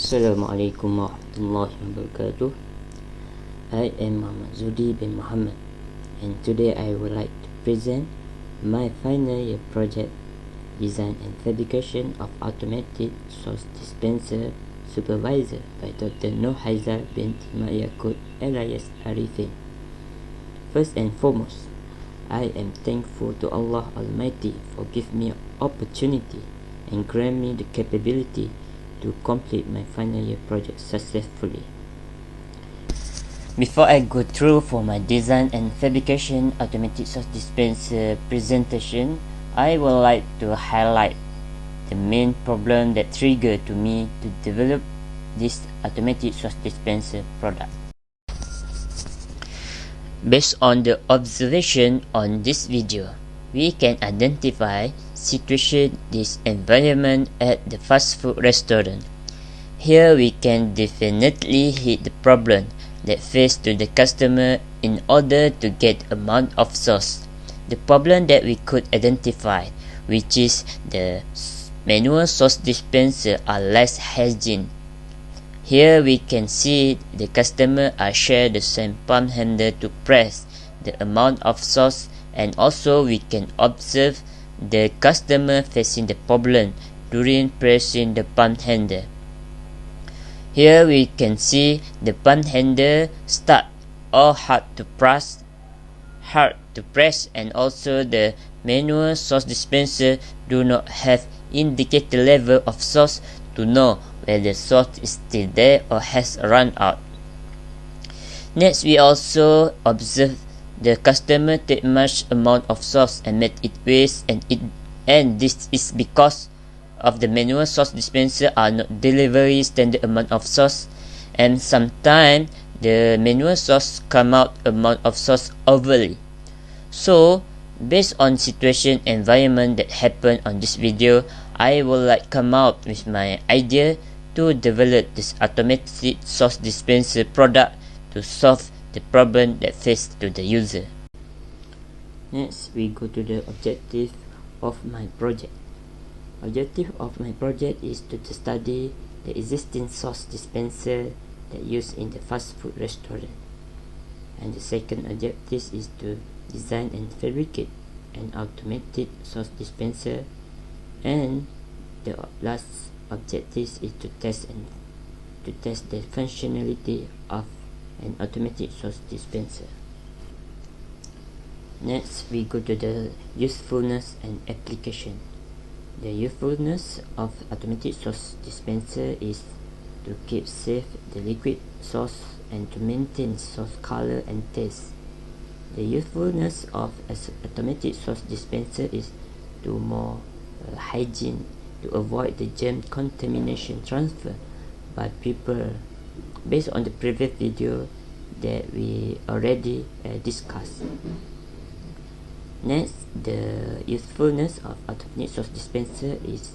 Assalamualaikum warahmatullahi wabarakatuh. I am Muhammad Zudi bin Muhammad, and today I would like to present my final year project, Design and Fabrication of Automated Source Dispenser Supervisor by Dr. Nur Haizar bin Yakut alias Arifin. First and foremost, I am thankful to Allah Almighty for giving me opportunity and grant me the capability to complete my final year project successfully. Before I go through for my design and fabrication automatic source dispenser presentation, I would like to highlight the main problem that triggered to me to develop this automatic source dispenser product. Based on the observation on this video, we can identify situation this environment at the fast food restaurant. Here we can definitely hit the problem that faced to the customer in order to get amount of sauce. The problem that we could identify, which is the manual sauce dispenser are less hygiene. Here we can see the customer are share the same palm handle to press the amount of sauce, and also we can observe the customer facing the problem during pressing the palm handle. Here we can see the palm handle start or hard to press, and also the manual sauce dispenser do not have indicator level of sauce to know whether sauce is still there or has run out. Next, we also observe the customer take much amount of sauce and make it waste, and this is because of the manual sauce dispenser are not delivery standard amount of sauce, and sometimes the manual sauce come out amount of sauce overly. So based on situation environment that happened on this video, I will come out with my idea to develop this automatic sauce dispenser product to solve the problem that faced to the user. Next, we go to the objective of my project. Objective of my project is to study the existing sauce dispenser that used in the fast food restaurant. And the second objective is to design and fabricate an automated sauce dispenser, and the last objective is to test the functionality of an automatic sauce dispenser. Next, we go to the usefulness and application. The usefulness of automatic sauce dispenser is to keep safe the liquid sauce and to maintain sauce color and taste. The usefulness of an automatic sauce dispenser is to more hygiene, to avoid the germ contamination transfer by people, based on the previous video that we already discussed. Next, the usefulness of automatic sauce dispenser is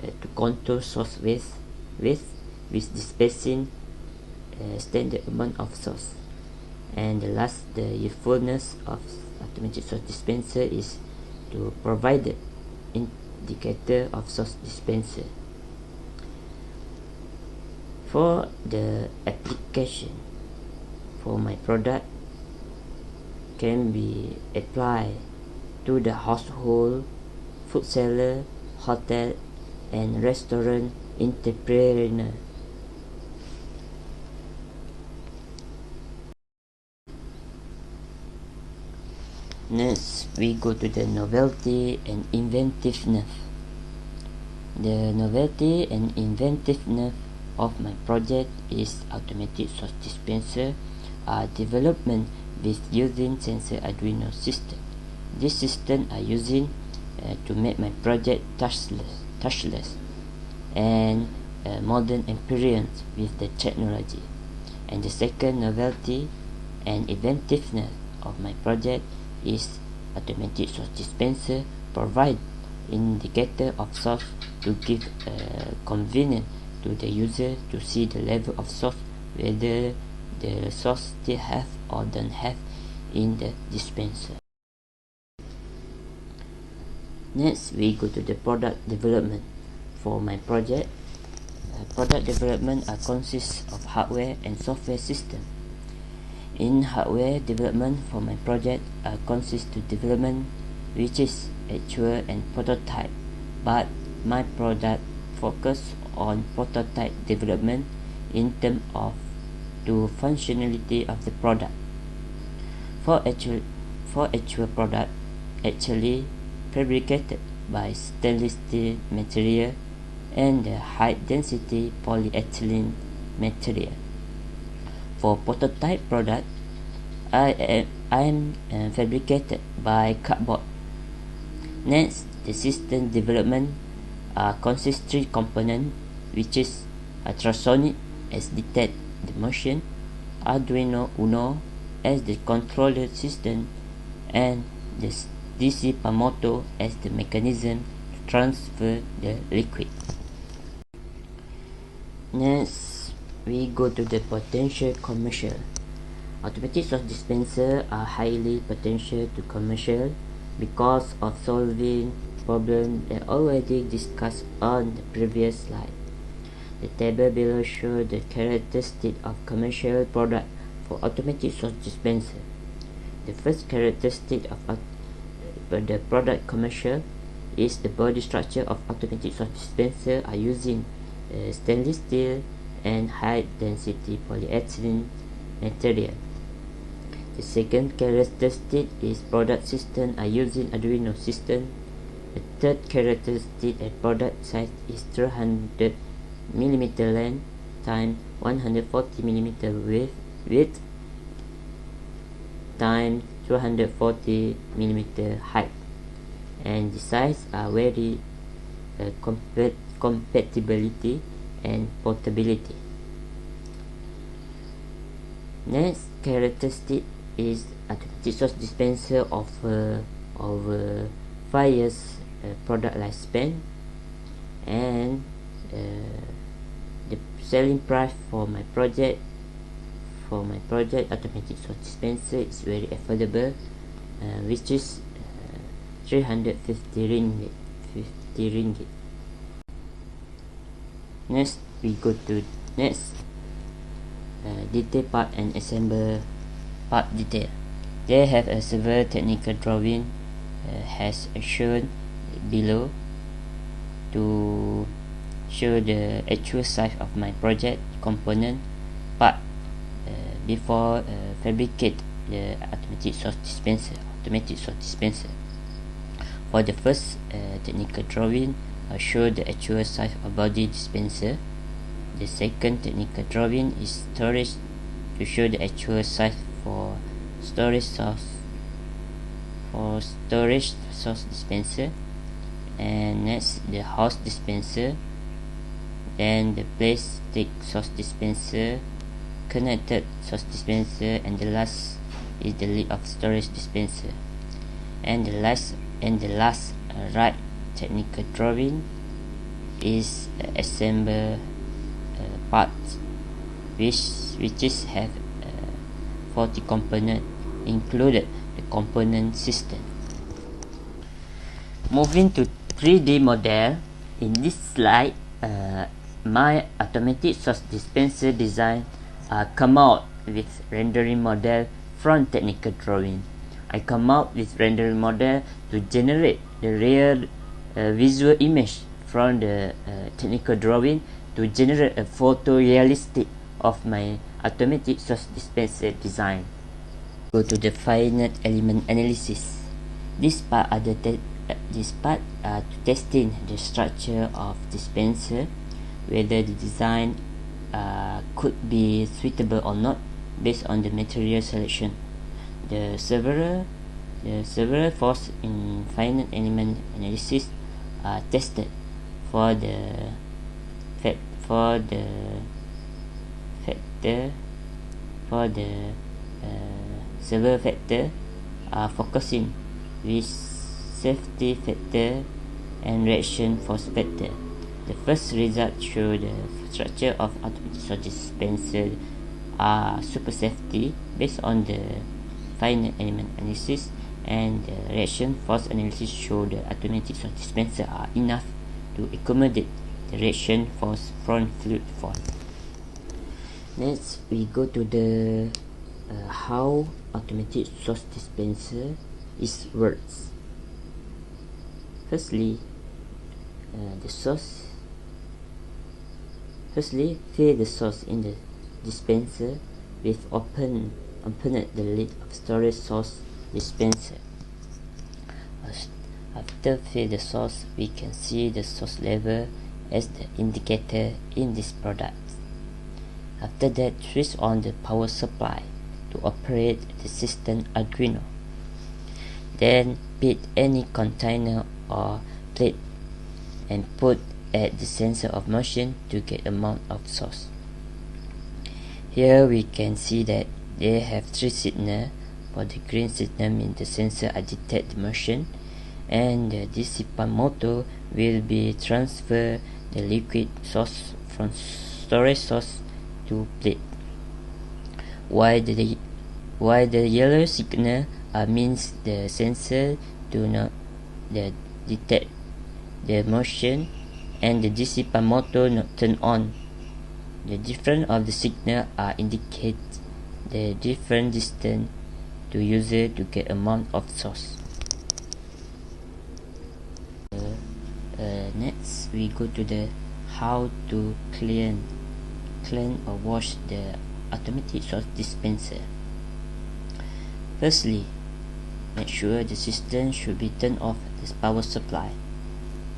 to control sauce waste with dispensing standard amount of sauce. And the last, the usefulness of automatic sauce dispenser is to provide the indicator of sauce dispenser. For the application for my product can be applied to the household, food seller, hotel and restaurant entrepreneur. Next, we go to the novelty and inventiveness. The novelty and inventiveness of my project is automatic sauce dispenser development with using sensor Arduino system. This system are using to make my project touchless and modern experience with the technology. And the second novelty and inventiveness of my project is automatic sauce dispenser provide indicator of sauce to give convenience to the user to see the level of sauce, whether the sauce still have or don't have in the dispenser. Next, we go to the product development. For my project, Product development consists of hardware and software system. In hardware development for my project consists to development which is actual and prototype, but my product focus on prototype development in terms of the functionality of the product. For actual product actually fabricated by stainless steel material and the high density polyethylene material. For prototype product, I am fabricated by cardboard. Next, the system development consists 3 components, which is ultrasonic as detect the motion, Arduino Uno as the controller system, and the DC power motor as the mechanism to transfer the liquid. Next, we go to the potential commercial. Automatic source dispenser are highly potential to commercial because of solving problems that already discussed on the previous slide. The table below shows the characteristics of commercial product for automatic source dispenser. The first characteristic of the product commercial is the body structure of automatic source dispenser are using stainless steel and high density polyethylene material. The second characteristic is product system are using Arduino system. The third characteristic and product size is 300 mm length times 140 mm width times 240 mm height, and the size are very compatibility and portability. Next characteristic is automatic source dispenser offer over 5 years product lifespan, and the selling price for my project automatic source dispenser is very affordable, which is 350 ringgit. Next, we go to detail part and assemble part detail. They have a several technical drawing has shown below to show the actual size of my project component part before fabricate the automatic source dispenser. For the first technical drawing show the actual size of body dispenser. The second technical drawing is storage to show the actual size for storage source dispenser, and next the house dispenser, then the plastic source dispenser, connected source dispenser, and the last is the lid of storage dispenser. And the last right technical drawing is assemble parts which is have 40 component included the component system. Moving to 3D model, in this slide my automatic source dispenser design come out with rendering model from technical drawing. I come out with rendering model to generate the real visual image from the technical drawing to generate a photorealistic of my automatic source dispenser design. Go to the finite element analysis. This part are to testing the structure of dispenser, whether the design could be suitable or not based on the material selection. The several force in finite element analysis are tested for the several factor are focusing with safety factor and reaction force factor. The first result show the structure of automatic source dispenser are super safety based on the finite element analysis, and the reaction force analysis show the automatic source dispenser are enough to accommodate direction force front fluid force. Next we go to the how automatic sauce dispenser is works. Firstly, fill the sauce in the dispenser with open the lid of storage sauce dispenser. After fill the sauce, we can see the sauce level as the indicator in this product. After that, switch on the power supply to operate the system Arduino. Then pick any container or plate and put at the sensor of motion to get amount of sauce. Here we can see that they have 3 signals. For the green signal means the sensor detect the motion, and the DC pump motor will be transfer the liquid sauce from storage sauce to plate. While the yellow signal means the sensor do not detect the motion and the DC pump motor not turn on. The difference of the signal indicate the different distance to user to get amount of sauce. Next we go to the how to clean or wash the automatic sauce dispenser. Firstly, make sure the system should be turned off the power supply,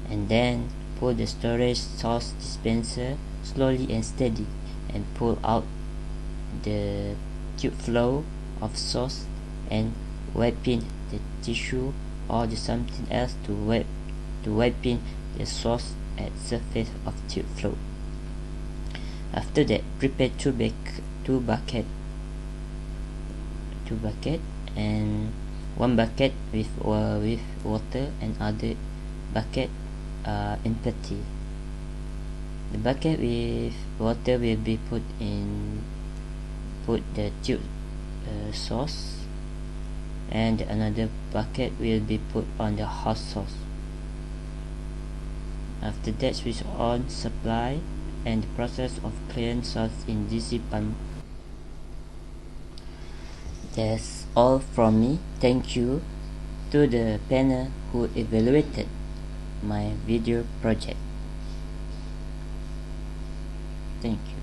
and then pull the storage sauce dispenser slowly and steady and pull out the tube flow of sauce and wiping the tissue or something else to wiping the sauce at surface of tube flow. After that, prepare two bucket and one bucket with water and other bucket empty. The bucket with water will be put the tube sauce, and another bucket will be put on the hot sauce. After that, switch on supply and the process of clean sauce in DC pump. That's all from me. Thank you to the panel who evaluated my video project. Thank you.